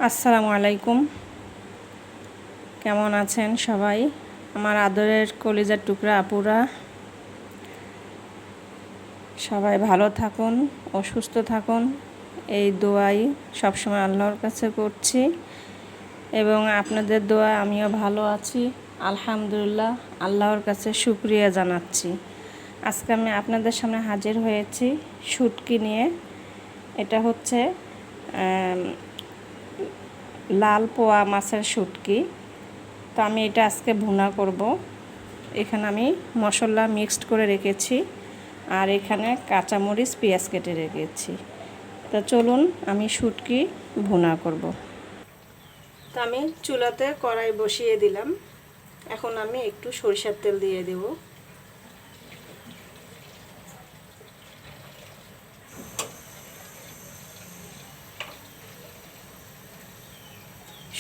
আসসালামু আলাইকুম। কেমন আছেন সবাই? আমার আদরের কলিজার টুকরা আপুরা সবাই ভালো থাকুন ও সুস্থ থাকুন, এই দোয়াই সবসময় আল্লাহর কাছে করছি এবং আপনাদের দোয়া আমিও ভালো আছি আলহামদুলিল্লাহ। আল্লাহর কাছে শুকরিয়া জানাচ্ছি। আজকে আমি আপনাদের সামনে হাজির হয়েছি শুটকি নিয়ে। এটা হচ্ছে লাল পোয়া মাছের শুটকি। তো আমি এটা আজকে ভুনা করব। এখানে আমি মশলা মিক্সড করে রেখেছি আর এখানে কাঁচামরিচ পেঁয়াজ কেটে রেখেছি। তো চলুন আমি শুটকি ভুনা করব। তো আমি চুলাতে কড়াই বসিয়ে দিলাম। এখন আমি একটু সরিষার তেল দিয়ে দেব।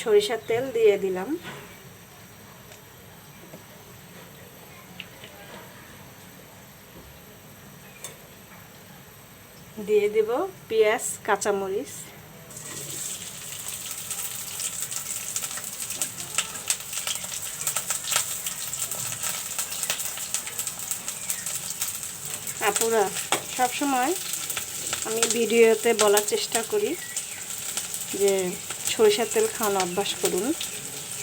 সরিষার তেল দিয়ে দিলাম। দিয়ে দেব পেঁয়াজ কাঁচামরিচ। আপুরা সবসময় আমি ভিডিওতে বলার চেষ্টা করি যে সরিষার তেল খাওয়ানো অভ্যাস করুন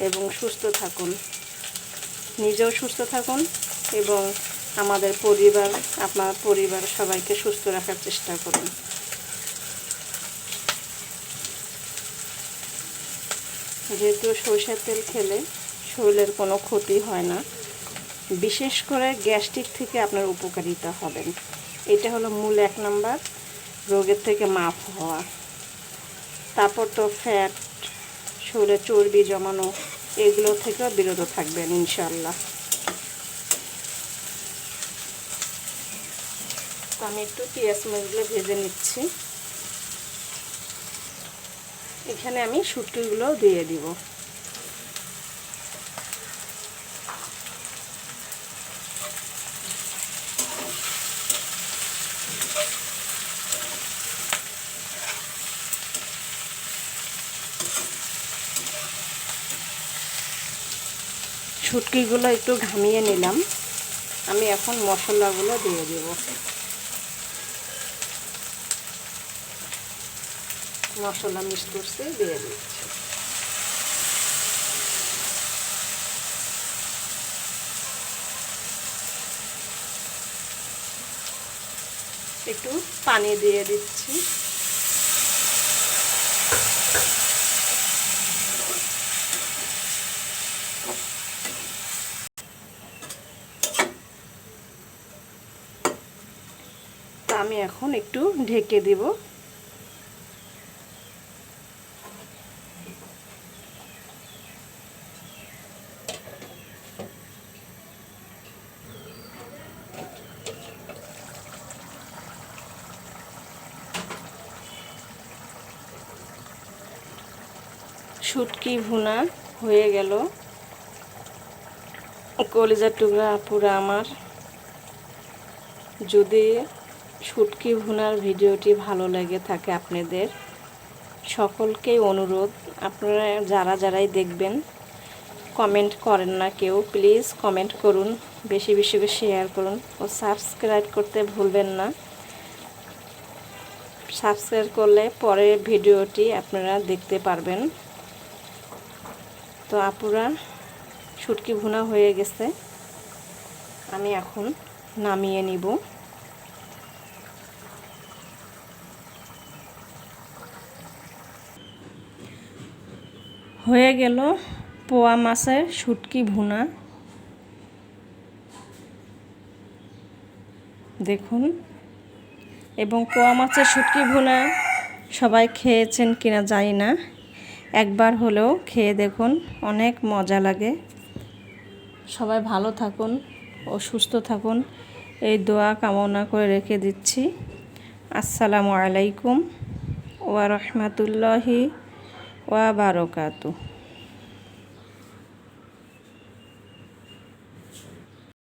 এবং সুস্থ থাকুন, নিজেও সুস্থ থাকুন এবং আমাদের পরিবার, আপনার পরিবার সবাইকে সুস্থ রাখার চেষ্টা করুন। যেহেতু সরিষার তেল খেলে শরীরের কোনো ক্ষতি হয় না, বিশেষ করে গ্যাস্ট্রিক থেকে আপনার উপকারিতা হবেন। এটা হলো মূল 1 নাম্বার রোগের থেকে মাফ হওয়া। তারপর তো ফ্যাট, শরীরে চর্বি জমানো, এগুলো থেকেও বিরত থাকবেন ইনশাআল্লাহ। তো আমি একটু পেঁয়াজ মরিচগুলো ভেজে নিচ্ছি। এখানে আমি শুটকিগুলো দিয়ে দিব। শুটকিগুলো একটু ঘামিয়ে নিলাম। আমি এখন মশলাগুলো দিয়ে দেব। মশলা মিক্স করতে দিয়ে দিচ্ছি। একটু পানি দিয়ে দিচ্ছি। তো আমি এখন একটু ঢেকে দিব। শুটকি ভুনা হয়ে গেল। কলিজার টুকরা আপুরা আমার, যদি শুটকি ভুনার ভিডিওটি ভালো লেগে থাকে আপনাদের সকলকেই অনুরোধ, আপনারা যারাই দেখবেন কমেন্ট করেন না কেউ, প্লিজ কমেন্ট করুন, বেশি বেশি করে শেয়ার করুন ও সাবস্ক্রাইব করতে ভুলবেন না। সাবস্ক্রাইব করলে পরের ভিডিওটি আপনারা দেখতে পারবেন। তো আপুরা শুটকি ভুনা হয়ে গেছে, আমি এখন নামিয়ে নিব। হয়ে গেল পোয়া মাছের শুটকি ভুনা। দেখুন, এবং পোয়া মাছের শুটকি ভুনা সবাই খেয়েছেন কিনা জানি না, একবার হলেও খেয়ে দেখুন, অনেক মজা লাগে। সবাই ভালো থাকুন ও সুস্থ থাকুন, এই দোয়া কামনা করে রেখে দিচ্ছি। আসসালামু আলাইকুম ওয়া রাহমাতুল্লাহি ওয়া বারাকাতুহু।